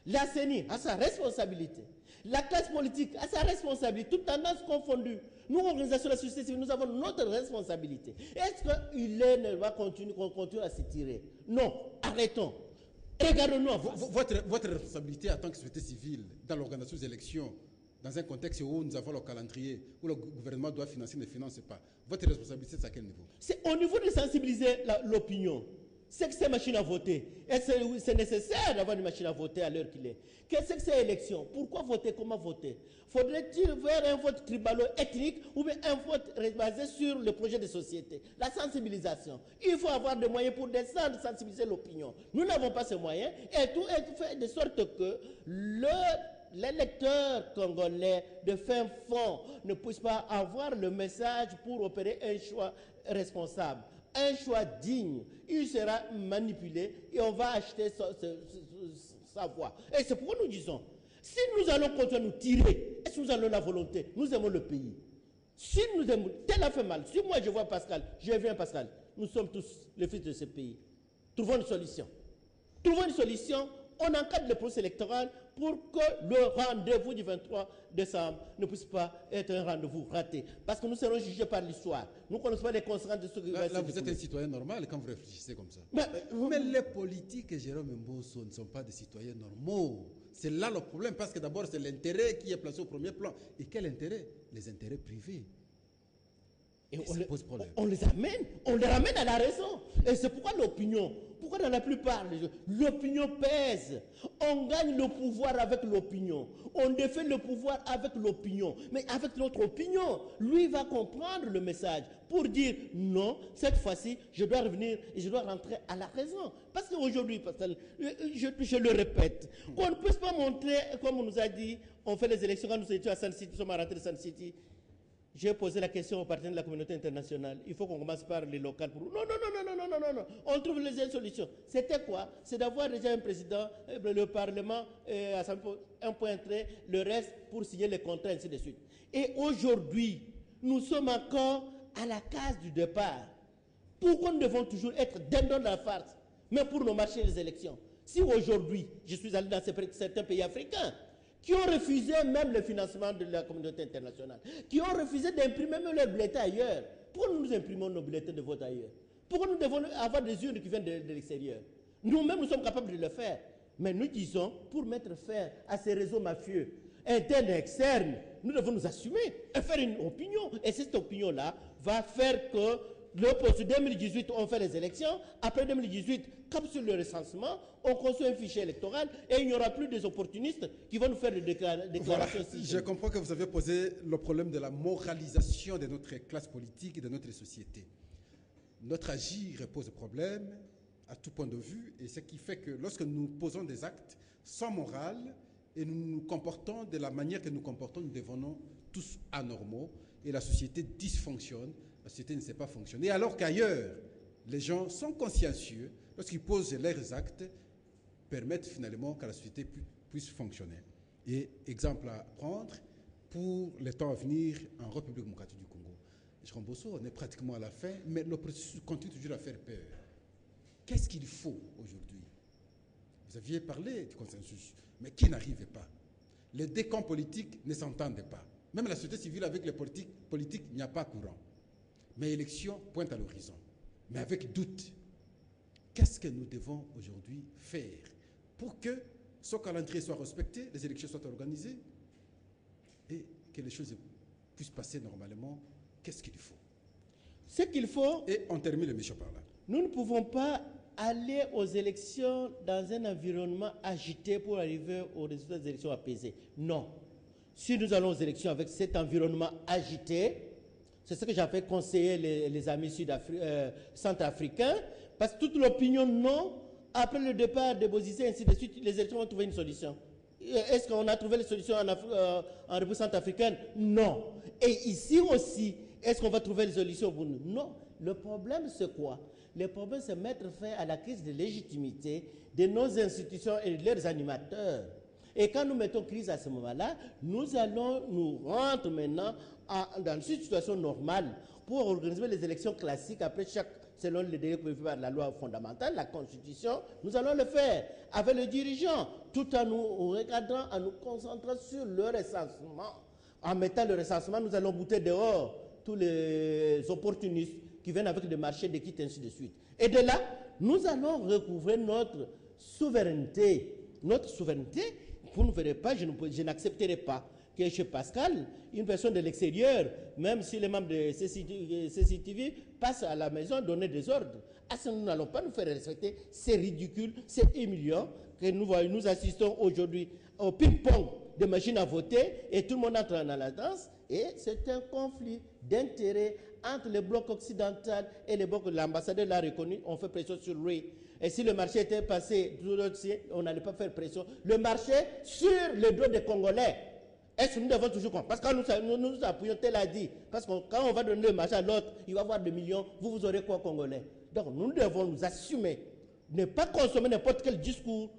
La CENI a sa responsabilité. La classe politique a sa responsabilité, toutes tendances confondues. Nous, organisations de la société civile, nous avons notre responsabilité. Est-ce qu'il va continuer, qu'on continue à se tirer? Non, arrêtons. Regardons-nous en face. Votre responsabilité en tant que société civile dans l'organisation des élections, dans un contexte où nous avons le calendrier, où le gouvernement doit financer, ne finance pas, votre responsabilité, c'est à quel niveau? C'est au niveau de sensibiliser l'opinion. C'est que c'est machine à voter. C'est nécessaire d'avoir une machine à voter à l'heure qu'il est. Qu'est-ce que c'est élection? Pourquoi voter? Comment voter? Faudrait-il faire un vote tribalo-ethnique ou bien un vote basé sur le projet de société? La sensibilisation. Il faut avoir des moyens pour descendre, sensibiliser l'opinion. Nous n'avons pas ces moyens et tout est fait de sorte que l'électeur congolais de fin fond ne puisse pas avoir le message pour opérer un choix responsable. Un choix digne, il sera manipulé et on va acheter sa voix. Et c'est pourquoi nous disons, si nous allons continuer à nous tirer, est-ce que nous avons la volonté? Nous aimons le pays. Si nous aimons, tel a fait mal. Si moi je vois Pascal, je viens Pascal, nous sommes tous les fils de ce pays. Trouvons une solution. Trouvons une solution. On encadre le processus électoral pour que le rendez-vous du 23 décembre ne puisse pas être un rendez-vous raté. Parce que nous serons jugés par l'histoire. Nous ne connaissons pas les conséquences de ce qui va se dérouler. Là, vous êtes un citoyen normal quand vous réfléchissez comme ça. Mais les politiques, Jérôme Mbosso, ne sont pas des citoyens normaux. C'est là le problème, parce que d'abord, c'est l'intérêt qui est placé au premier plan. Et quel intérêt? Les intérêts privés. Et on les ramène à la raison. Et c'est pourquoi l'opinion, pourquoi dans la plupart, l'opinion pèse. On gagne le pouvoir avec l'opinion. On défait le pouvoir avec l'opinion. Mais avec notre opinion, lui va comprendre le message pour dire non, cette fois-ci, je dois revenir et je dois rentrer à la raison. Parce qu'aujourd'hui, je le répète, qu'on ne puisse pas montrer, comme on nous a dit, on fait les élections quand nous étions à Sun City, nous sommes à rentrer de Sun City. J'ai posé la question aux partenaires de la communauté internationale. Il faut qu'on commence par les locales. Non. On trouve les solutions. C'était quoi? C'est d'avoir déjà un président, le Parlement, un point entrée, le reste pour signer les contrats, ainsi de suite. Et aujourd'hui, nous sommes encore à la case du départ. Pourquoi nous devons toujours être dindons dans la farce, même pour nos marchés des élections? Si aujourd'hui, je suis allé dans certains pays africains, qui ont refusé même le financement de la communauté internationale, qui ont refusé d'imprimer même leurs bulletins ailleurs. Pourquoi nous imprimons nos bulletins de vote ailleurs? Pourquoi nous devons avoir des urnes qui viennent de l'extérieur? Nous-mêmes, nous sommes capables de le faire. Mais nous disons, pour mettre fin à ces réseaux mafieux, internes et externes, nous devons nous assumer et faire une opinion. Et cette opinion-là va faire que le 2018, on fait les élections. Après 2018, comme sur le recensement, on construit un fichier électoral et il n'y aura plus des opportunistes qui vont nous faire des déclarations. Voilà. Je comprends que vous avez posé le problème de la moralisation de notre classe politique et de notre société. Notre agir pose problème à tout point de vue, et ce qui fait que lorsque nous posons des actes sans morale et nous nous comportons de la manière que nous comportons, nous devenons tous anormaux et la société dysfonctionne. La société ne sait pas fonctionner, alors qu'ailleurs, les gens sont consciencieux, lorsqu'ils posent leurs actes, permettent finalement que la société puisse fonctionner. Et exemple à prendre, pour les temps à venir en République démocratique du Congo. Jérôme Mbosso, on est pratiquement à la fin, mais le processus continue toujours à faire peur. Qu'est-ce qu'il faut aujourd'hui? Vous aviez parlé du consensus, mais qui n'arrivait pas? Les deux camps politiques ne s'entendaient pas. Même la société civile avec les politiques, il n'y a pas courant. Mais l'élection pointe à l'horizon. Mais avec doute, qu'est-ce que nous devons aujourd'hui faire pour que ce calendrier soit respecté, les élections soient organisées et que les choses puissent passer normalement? Qu'est-ce qu'il faut? Ce qu'il faut... Et on termine l'émission par là. Nous ne pouvons pas aller aux élections dans un environnement agité pour arriver aux résultats des élections apaisées. Non. Si nous allons aux élections avec cet environnement agité, c'est ce que j'avais conseillé les amis centrafricains, parce que toute l'opinion non, après le départ de Bozizé, ainsi de suite, les élections vont trouver une solution. Est-ce qu'on a trouvé la solution en République centrafricaine? Non. Et ici aussi, est-ce qu'on va trouver les solutions pour nous? Non. Le problème, c'est quoi? Le problème, c'est mettre fin à la crise de légitimité de nos institutions et de leurs animateurs. Et quand nous mettons crise à ce moment-là, nous allons nous rendre maintenant dans une situation normale pour organiser les élections classiques après chaque selon les délais prévus par la loi fondamentale, la Constitution, nous allons le faire avec le dirigeant, tout en nous regardant, en nous concentrant sur le recensement. En mettant le recensement, nous allons bouter dehors tous les opportunistes qui viennent avec des marchés de quitte, ainsi de suite. Et de là, nous allons recouvrer notre souveraineté. Notre souveraineté, vous ne verrez pas, je n'accepterai pas que chez Pascal, une personne de l'extérieur, même si les membres de CCTV passent à la maison donner des ordres. À ce nous n'allons pas nous faire respecter. C'est ridicule, c'est humiliant que nous assistons aujourd'hui au ping-pong de machines à voter et tout le monde entre dans la danse. Et c'est un conflit d'intérêts entre le bloc occidental et le bloc. L'ambassadeur l'a reconnu, on fait pression sur lui. Et si le marché était passé, on n'allait pas faire pression. Le marché sur le dos des Congolais. Est-ce que nous devons toujours comprendre? Parce que nous appuyons, tel a dit. Parce que quand on va donner le marché à l'autre, il va avoir des millions, vous aurez quoi, Congolais? Donc nous devons nous assumer, ne pas consommer n'importe quel discours,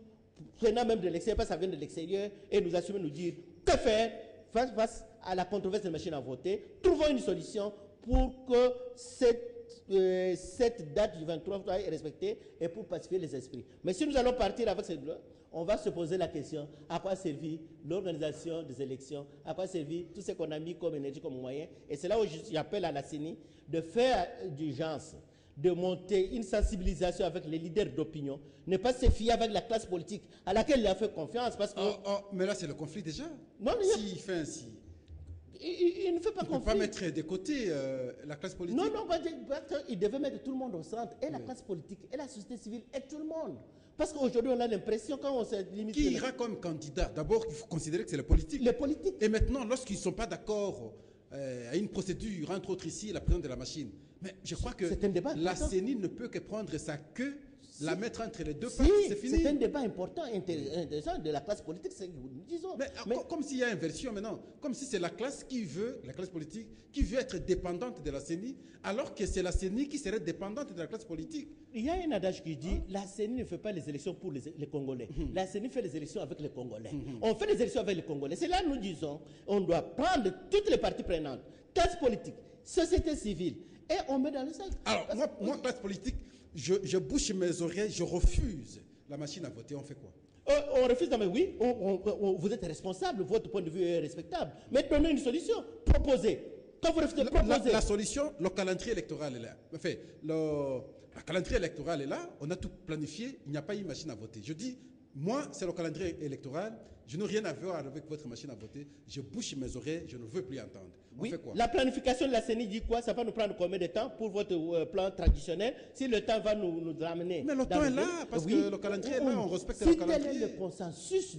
prenant même de l'extérieur, parce que ça vient de l'extérieur, et nous assumer, nous dire que faire face à la controverse des machines à voter. Trouvons une solution pour que cette date du 23 soit respectée et pour pacifier les esprits. Mais si nous allons partir avec cette loi, on va se poser la question, à quoi servit l'organisation des élections, à quoi servit tout ce qu'on a mis comme énergie, comme moyen. Et c'est là où j'appelle à la CENI de faire d'urgence, de monter une sensibilisation avec les leaders d'opinion, ne pas se fier avec la classe politique à laquelle il a fait confiance. Parce que mais là, c'est le conflit déjà. Non, s'il fait ainsi, il ne fait pas il ne peut pas mettre de côté la classe politique. Non, il devait mettre tout le monde au centre, et la classe politique, et la société civile, et tout le monde. Parce qu'aujourd'hui, on a l'impression, quand on se limite... Qui ira comme candidat? D'abord, il faut considérer que c'est les politiques. Les politiques. Et maintenant, lorsqu'ils ne sont pas d'accord à une procédure, entre autres ici, la présence de la machine. Mais je crois que la CENI ne peut que prendre sa queue, la mettre entre les deux parties, c'est fini. C'est un débat important, intéressant de la classe politique, c'est ce que nous disons. Mais comme s'il y a inversion maintenant, comme si c'est la classe politique, qui veut être dépendante de la CENI, alors que c'est la CENI qui serait dépendante de la classe politique. Il y a un adage qui dit, la CENI ne fait pas les élections pour les Congolais. La CENI fait les élections avec les Congolais. On fait les élections avec les Congolais. C'est là que nous disons, on doit prendre toutes les parties prenantes, classe politique, société civile, et on met dans le sac. Alors, moi, classe politique, je bouche mes oreilles, je refuse la machine à voter. On fait quoi? On refuse, mais oui, vous êtes responsable, votre point de vue est respectable. Mais donnez une solution, proposez. Quand vous refusez, proposez. La solution, le calendrier électoral est là. Enfin, le calendrier électoral est là, on a tout planifié, il n'y a pas eu machine à voter. Je dis, moi, c'est le calendrier électoral, je n'ai rien à voir avec votre machine à voter, je bouche mes oreilles, je ne veux plus entendre. On fait quoi? La planification de la CENI dit quoi? Ça va nous prendre combien de temps pour votre plan traditionnel? Si le temps va nous ramener... Mais le temps est là, parce que le calendrier est là, on respecte le calendrier. Si tel est le consensus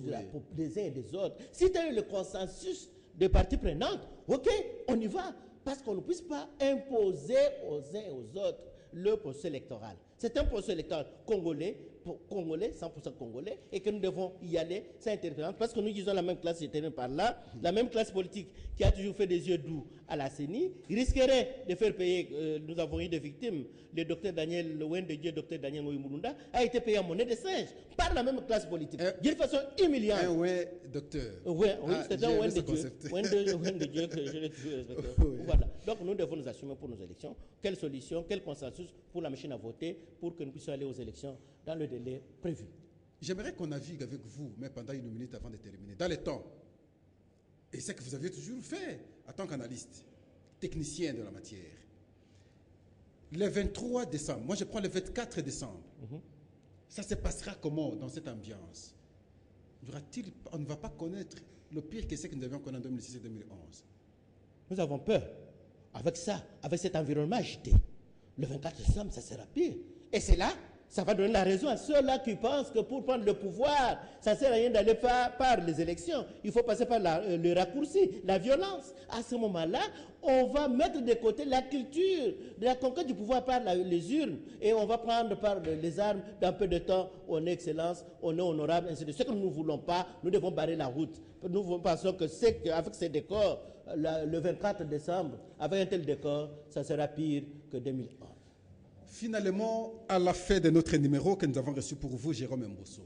des uns et des autres, si tel est le consensus des parties prenantes, ok, on y va. Parce qu'on ne puisse pas imposer aux uns et aux autres le processus électoral. C'est un processus électoral congolais, 100% congolais, et que nous devons y aller sans interférence, parce que nous disons la même classe, j'étais par là, la même classe politique qui a toujours fait des yeux doux à la CENI, risquerait de faire payer, nous avons eu des victimes, le docteur Daniel, le Wen de Dieu, docteur Daniel Moïmoulunda, a été payé en monnaie de singe par la même classe politique, d'une façon humiliante. Un ouais, docteur. Oui, c'est un Wen de Dieu. Wen de Dieu que je l'ai toujours respecté. Voilà. Donc nous devons nous assumer pour nos élections. Quelle solution, quel consensus pour la machine à voter, pour que nous puissions aller aux élections dans le délai prévu. J'aimerais qu'on navigue avec vous, mais pendant une minute avant de terminer, dans les temps. Et c'est que vous avez toujours fait, en tant qu'analyste, technicien de la matière. Le 23 décembre, moi je prends le 24 décembre, ça se passera comment dans cette ambiance? On ne va pas connaître le pire que c'est que nous avions connu en 2006 et 2011. Nous avons peur. Avec ça, avec cet environnement agité, le 24 décembre, ça sera pire. Et c'est là, ça va donner la raison à ceux-là qui pensent que pour prendre le pouvoir, ça ne sert à rien d'aller par les élections. Il faut passer par le raccourci, la violence. À ce moment-là, on va mettre de côté la culture de la conquête du pouvoir par les urnes. Et on va prendre par les armes. Dans peu de temps, on est excellence, on est honorable, ainsi de suite. Ce que nous ne voulons pas, nous devons barrer la route. Nous pensons que avec ces décors, le 24 décembre, avec un tel décor, ça sera pire que 2001. Finalement, à la fin de notre numéro que nous avons reçu pour vous, Jérôme Mbosso,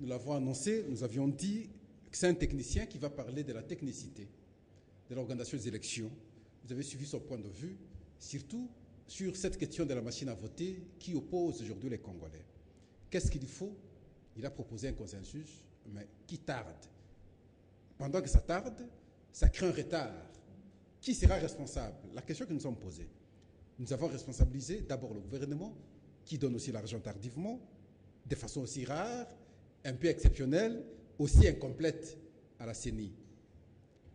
nous l'avons annoncé, nous avions dit que c'est un technicien qui va parler de la technicité de l'organisation des élections. Vous avez suivi son point de vue, surtout sur cette question de la machine à voter qui oppose aujourd'hui les Congolais. Qu'est-ce qu'il faut? Il a proposé un consensus, mais qui tarde. Pendant que ça tarde, ça crée un retard. Qui sera responsable? La question que nous sommes posée. Nous avons responsabilisé d'abord le gouvernement, qui donne aussi l'argent tardivement, de façon aussi rare, un peu exceptionnelle, aussi incomplète à la CENI.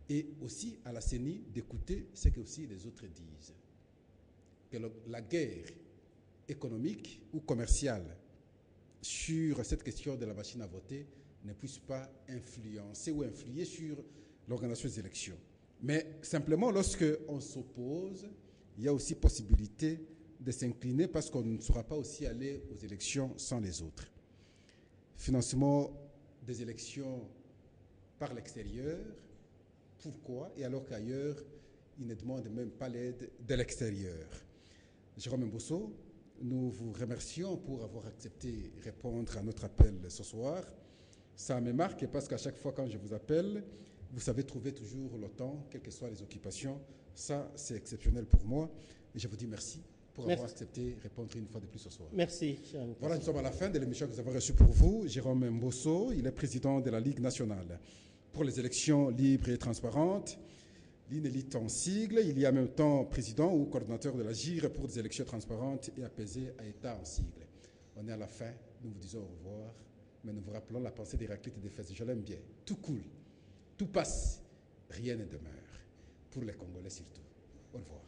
Et aussi à la CENI d'écouter ce que aussi les autres disent. Que la guerre économique ou commerciale sur cette question de la machine à voter ne puisse pas influencer ou influer sur l'organisation des élections. Mais simplement, lorsque on s'oppose, il y a aussi possibilité de s'incliner parce qu'on ne saura pas aussi aller aux élections sans les autres. Financement des élections par l'extérieur, pourquoi? Et alors qu'ailleurs, ils ne demandent même pas l'aide de l'extérieur. Jérôme Mbosso, nous vous remercions pour avoir accepté de répondre à notre appel ce soir. Ça me marque parce qu'à chaque fois quand je vous appelle, vous savez trouver toujours le temps, quelles que soient les occupations. Ça, c'est exceptionnel pour moi. Et je vous dis merci pour avoir accepté de répondre une fois de plus ce soir. Merci. Voilà, nous sommes à la fin de l'émission que nous avons reçue pour vous. Jérôme Mbosso, il est président de la Ligue nationale pour les élections libres et transparentes. L'INELIT en sigle. Il y a en même temps président ou coordonnateur de la GIR pour des élections transparentes et apaisées à État en sigle. On est à la fin, nous vous disons au revoir, mais nous vous rappelons la pensée d'Héraclite et d'Éphèse. Je l'aime bien. Tout coule, tout passe, rien ne demeure. Pour les Congolais surtout. Au revoir.